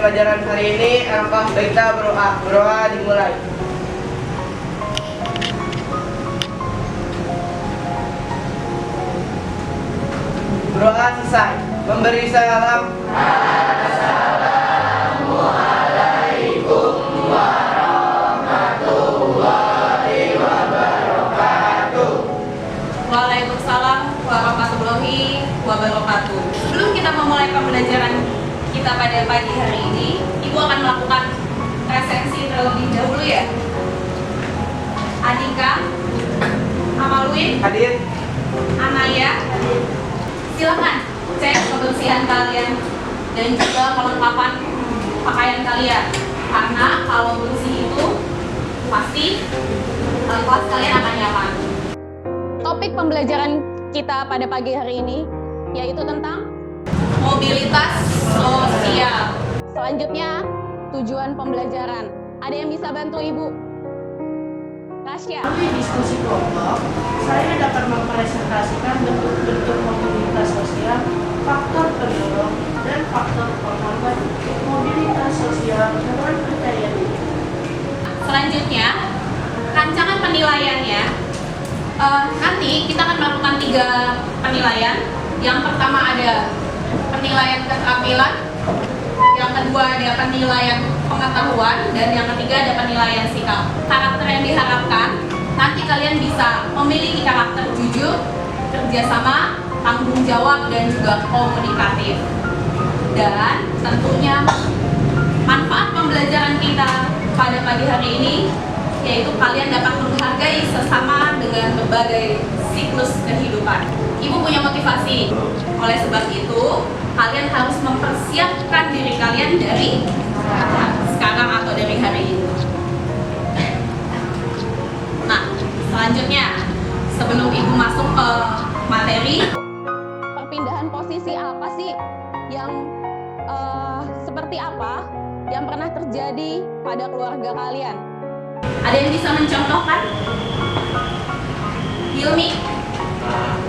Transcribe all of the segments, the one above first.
pembelajaran hari ini, alangkah baik kita berdoa. Berdoa dimulai. Berdoa selesai. Memberi salam. Assalamualaikum warahmatullahi wabarakatuh. Waalaikumsalam warahmatullahi wabarakatuh. Sebelum kita memulai pembelajaran kita pada pagi hari ini, Ibu akan melakukan resensi terlebih dahulu ya. Adika, Amalwin, Hadir. Anaya, silakan cek kebersihan kalian dan juga kelengkapan pakaian kalian. Karena kalau bersih itu pasti kelas kalian akan nyaman. Topik pembelajaran kita pada pagi hari ini yaitu tentang mobilitas sosial. Selanjutnya, tujuan pembelajaran. Ada yang bisa bantu Ibu? Tasya. Melalui diskusi kelompok, saya dapat mempresentasikan bentuk-bentuk mobilitas sosial, faktor pendorong, dan faktor penghambat mobilitas sosial dengan percaya diri. Selanjutnya, rancangan penilaiannya. Nanti kita akan melakukan 3 penilaian. Yang pertama ada penilaian keterampilan, yang kedua ada penilaian pengetahuan, dan yang ketiga ada penilaian sikap. Karakter yang diharapkan, nanti kalian bisa memiliki karakter jujur, kerjasama, tanggung jawab, dan juga komunikatif. Dan tentunya manfaat pembelajaran kita pada pagi hari ini yaitu kalian dapat menghargai sesama dengan berbagai siklus kehidupan. Ibu punya motivasi. Oleh sebab itu, kalian harus mempersiapkan diri kalian dari sekarang atau dari hari ini. Nah, selanjutnya, sebelum Ibu masuk ke materi, perpindahan posisi apa sih yang seperti apa yang pernah terjadi pada keluarga kalian? Ada yang bisa mencontohkan? Hilmi?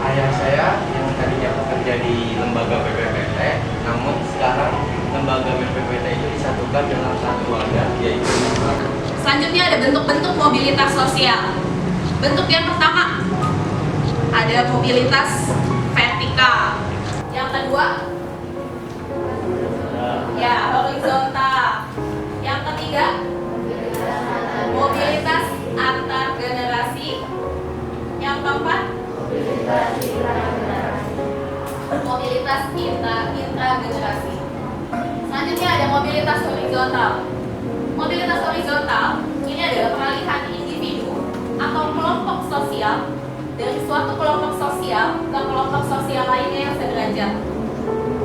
Ayah saya yang tadinya bekerja di lembaga BPPT, namun sekarang lembaga BPPT itu disatukan dalam satu wadah, yaitu. Selanjutnya ada bentuk-bentuk mobilitas sosial. Bentuk yang pertama ada mobilitas vertikal. Yang kedua ya horizontal. Yang ketiga mobilitas antar generasi. Yang keempat mobilitas intragenerasi. Selanjutnya ada mobilitas horizontal. Mobilitas horizontal ini adalah peralihan individu atau kelompok sosial dari suatu kelompok sosial ke kelompok sosial lainnya yang sederajat.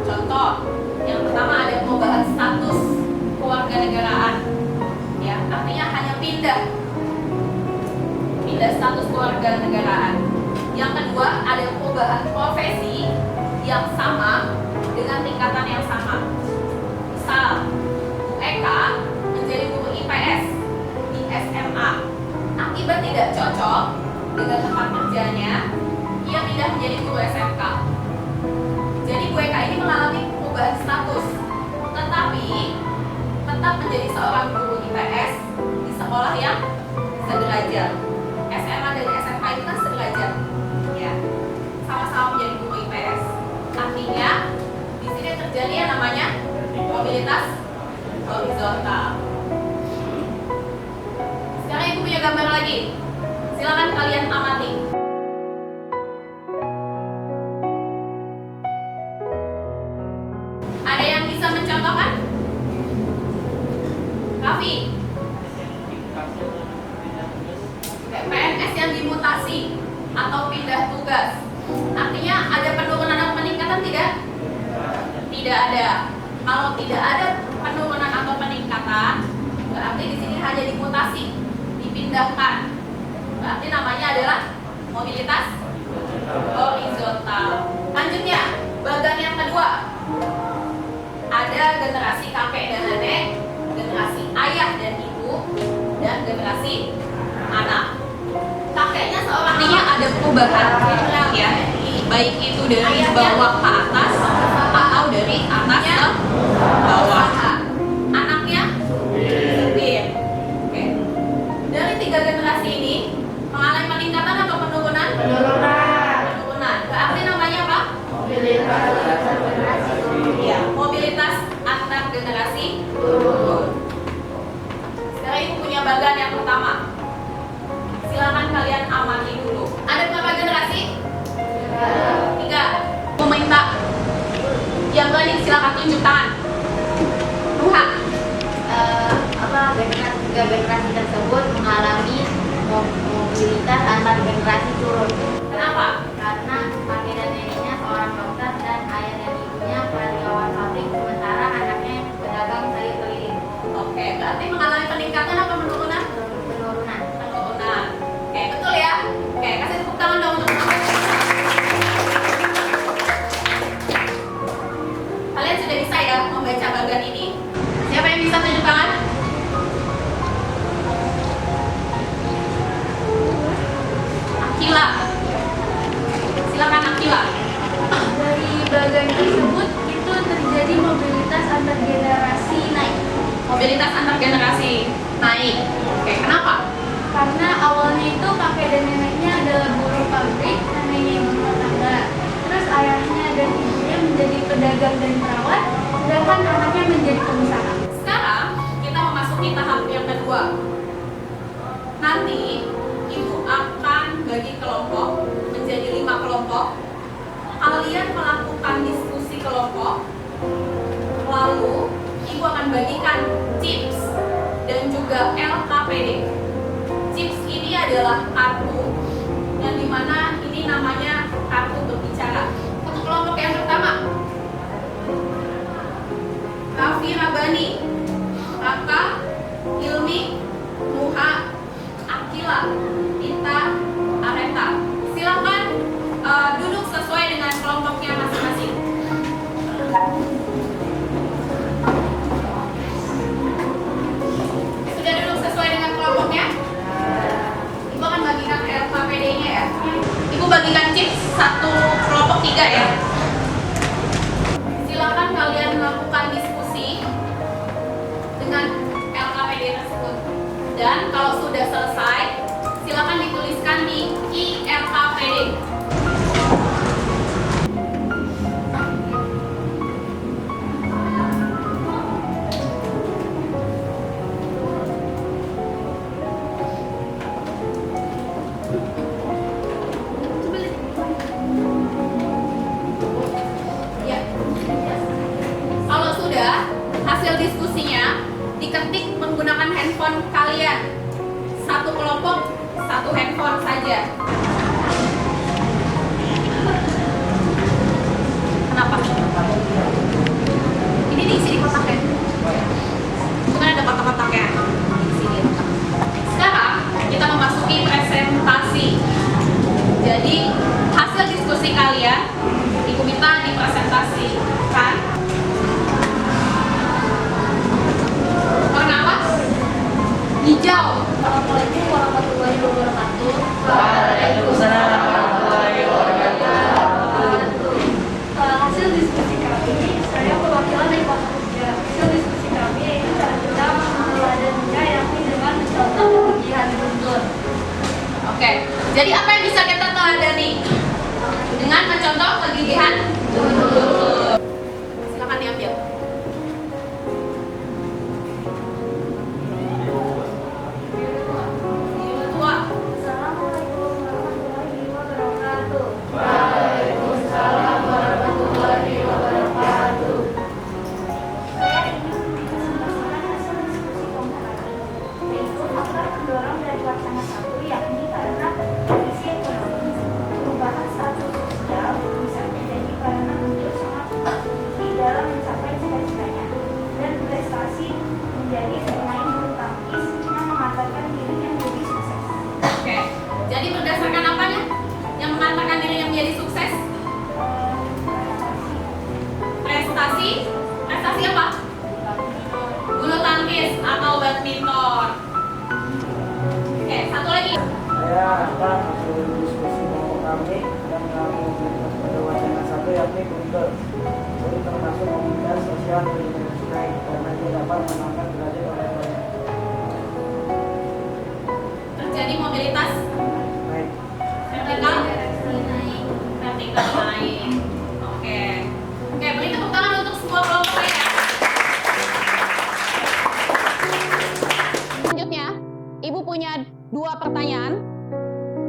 Contoh, yang pertama ada perubahan status kewarganegaraan. Ya, artinya hanya pindah status kewarganegaraan. Yang kedua ada perubahan profesi yang sama dengan tingkatan yang sama. Misal, Bu Eka menjadi guru IPS di SMA. Akibat tidak cocok dengan tempat kerjanya, ia pindah menjadi guru SMK. Jadi Bu Eka ini mengalami perubahan status, tetapi tetap menjadi seorang guru IPS di sekolah yang sederajat. SMA dan SMK itu kan sederajat, ya, sama-sama menjadi guru IPS. Artinya di sini terjadi yang namanya mobilitas horizontal. Sekarang Ibu punya gambar lagi. Silakan kalian amati. Ada yang bisa mencontohkan? Raffi. PNS yang dimutasi atau pindah tugas. Artinya ada penurunan atau peningkatan tidak? Tidak ada. Kalau tidak ada penurunan atau peningkatan, berarti di sini hanya dimutasi, dipindahkan. Berarti namanya adalah mobilitas horizontal. Lanjutnya, bagian yang kedua. Ada generasi kakek dan nenek, generasi ayah dan ibu, dan generasi anak. Kakeknya seorang artinya ada perubahan, ya, baik itu dari bawah ke atas atau dari atas ke bawah. tunjuk tangan. Nuha. Tiga generasi tersebut mengalami mobilitas antar generasi turun. Kenapa? Karena kakek dan neneknya seorang dokter dan ayah dan ibunya karyawan pabrik, sementara anaknya pedagang sayur keliling. Oke, berarti mengalami peningkatan apa penurunan? Penurunan. Penurunan. Oke, betul ya. Oke, kasih tepuk tangan dong untuk teman. Kalian sudah bisa ya membaca bagan ini. Siapa yang bisa tunjuk tangan? Akila. Silakan Akila. Dari bagan tersebut itu terjadi mobilitas antar generasi naik. Mobilitas antar generasi naik. Oke, kenapa? Karena awalnya itu kakek dan neneknya adalah buruh pabrik, neneknya ibu rumah tangga. Terus ayahnya dan ibunya menjadi pedagang dan perawat, sedangkan anaknya menjadi pengusaha. Sekarang kita memasuki tahap yang kedua. Nanti ibu akan bagi kelompok menjadi 5 kelompok. Kalian melakukan diskusi kelompok. Lalu ibu akan bagikan chips dan juga LKPD. Chips ini adalah kartu yang dimana ini namanya kartu berbicara. Untuk kelompok yang pertama, Raffi Rabani, Raka, Ilmi, Nuha, Akila, Ita, Areta. Silakan duduk sesuai dengan kelompoknya masing-masing. Sudah duduk sesuai dengan kelompoknya? Ibu akan bagikan LKPD-nya ya. Ibu bagikan chips satu kelompok 3 ya. Silakan kalian melakukan diskusi dengan LKPD tersebut. Dan kalau sudah selesai, silakan dituliskan di ILKPD. Ya. Kalau sudah, hasil diskusinya diketik menggunakan handphone kalian. Satu kelompok, satu handphone saja. Kenapa? Ini diisi di kotaknya. Bukan ada kotak-kotaknya. Diisi di kotak. Sekarang kita memasuki presentasi. Jadi hasil diskusi kalian Ibu minta dipresentasikan. Warna apa? Hijau. Assalamualaikum warahmatullahi wabarakatuh. Waalaikumsalam warahmatullahi wabarakatuh. Hasil diskusi kami, saya perwakilan dari Kota Jogja. Hasil diskusi kami yaitu cara kita meneladaninya yakni dengan mencontoh kegiatan guntur. Oke, jadi apa yang bisa kita teladani? Dengan mencontoh kegigihan guntur. Silakan diambil. Tua. Assalamualaikum warahmatullahi wabarakatuh. Waalaikumsalam warahmatullahi wabarakatuh. Saya ingin mempresentasikan hasil diskusi kelompok kami, yaitu faktor pendorong dari wacana 1 yakni karena kondisi ekonomi, perubahan status sosial bisa terjadi karena untuk sangat tinggi dalam mencapai cita-citanya, dan prestasi menjadi pemain bulu tangkis yang mengatakan dirinya menjadi sukses. Oke, jadi berdasarkan apanya? Yang mengatakan dirinya menjadi sukses? Prestasi? Prestasi apa? Bulu tangkis atau badminton. Oke, satu lagi. Saya akan hasil diskusi kelompok kami yang mengalami pada wacana 1 yakni guntur. Jadi termasuk mobilitas sosial dari naik karena dia dapat menangkan derajat orang banyak. Terjadi mobilitas Baik. vertikal naik. Oke. Oke, beri tepuk tangan untuk semua kelompok ya. Selanjutnya, Ibu punya 2 pertanyaan.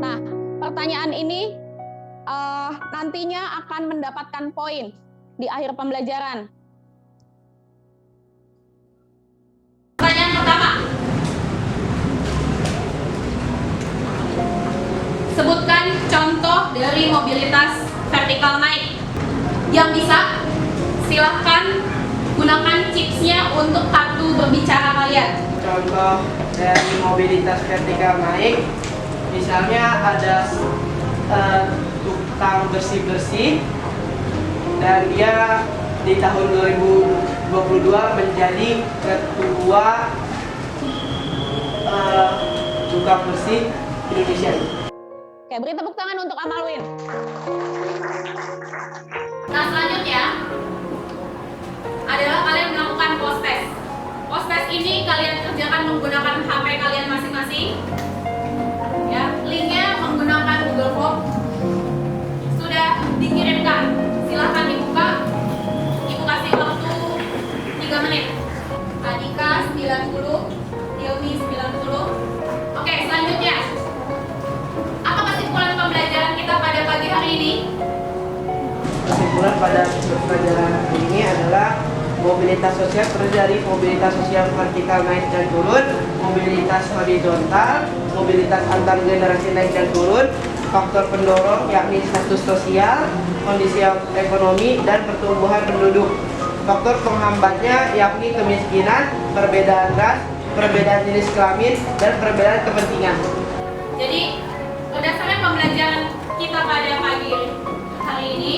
Nah, pertanyaan ini nantinya akan mendapatkan poin di akhir pembelajaran. sebutkan contoh dari mobilitas vertikal naik. Yang bisa, silahkan gunakan chipsnya untuk kartu berbicara kalian. Contoh dari mobilitas vertikal naik, misalnya ada tukang bersih-bersih dan dia di tahun 2022 menjadi ketua tukang bersih Indonesia. Oke, beri tepuk tangan untuk Amalwin. Nah, selanjutnya adalah kalian melakukan post test. Post test ini kalian kerjakan menggunakan HP kalian masing-masing. Ya, linknya menggunakan Google Form. Sudah dikirimkan. Silahkan dibuka. Ibu kasih waktu 3 menit. Adika 90, Hilmi 90. Oke, selanjutnya. Apa kesimpulan pembelajaran kita pada pagi hari ini? Kesimpulan pada pelajaran hari ini adalah mobilitas sosial terdiri dari mobilitas sosial vertikal naik dan turun, mobilitas horizontal, mobilitas antar generasi naik dan turun, faktor pendorong yakni status sosial, kondisi ekonomi, dan pertumbuhan penduduk. Faktor penghambatnya yakni kemiskinan, perbedaan ras, perbedaan jenis kelamin, dan perbedaan kepentingan. Jadi, berdasarkan pembelajaran kita pada pagi hari ini,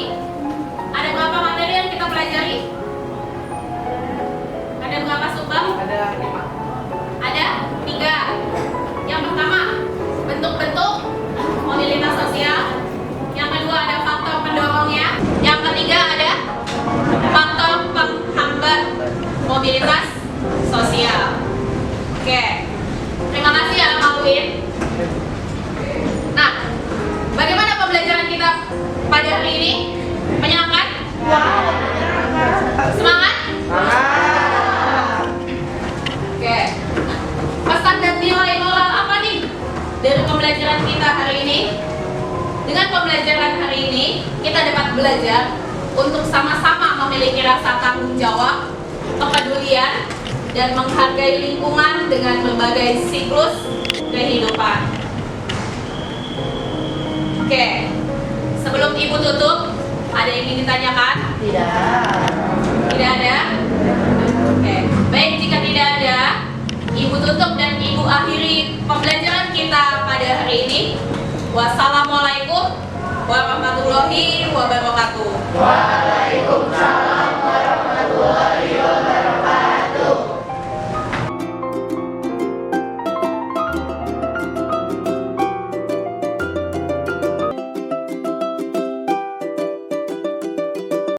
ada berapa materi yang kita pelajari? Ada berapa subbab? Ada 5. Ada 3. Yang pertama, bentuk-bentuk mobilitas sosial. Yang kedua, ada faktor pendorongnya. Yang ketiga, ada faktor penghambat mobilitas sosial. Oke, terima kasih ya Malwin. Nah, bagaimana pembelajaran kita pada hari ini? Menyenangkan? Semangat? Oke. Pesan dan nilai moral apa nih dari pembelajaran kita hari ini? Dengan pembelajaran hari ini, kita dapat belajar untuk sama-sama memiliki rasa tanggung jawab, kepedulian, dan menghargai lingkungan dengan berbagai siklus kehidupan. Oke, sebelum Ibu tutup, ada yang ingin ditanyakan? Tidak ada? Oke, baik, jika tidak ada, Ibu tutup dan Ibu akhiri pembelajaran kita pada hari ini. Wassalamualaikum warahmatullahi wabarakatuh. Waalaikumsalam.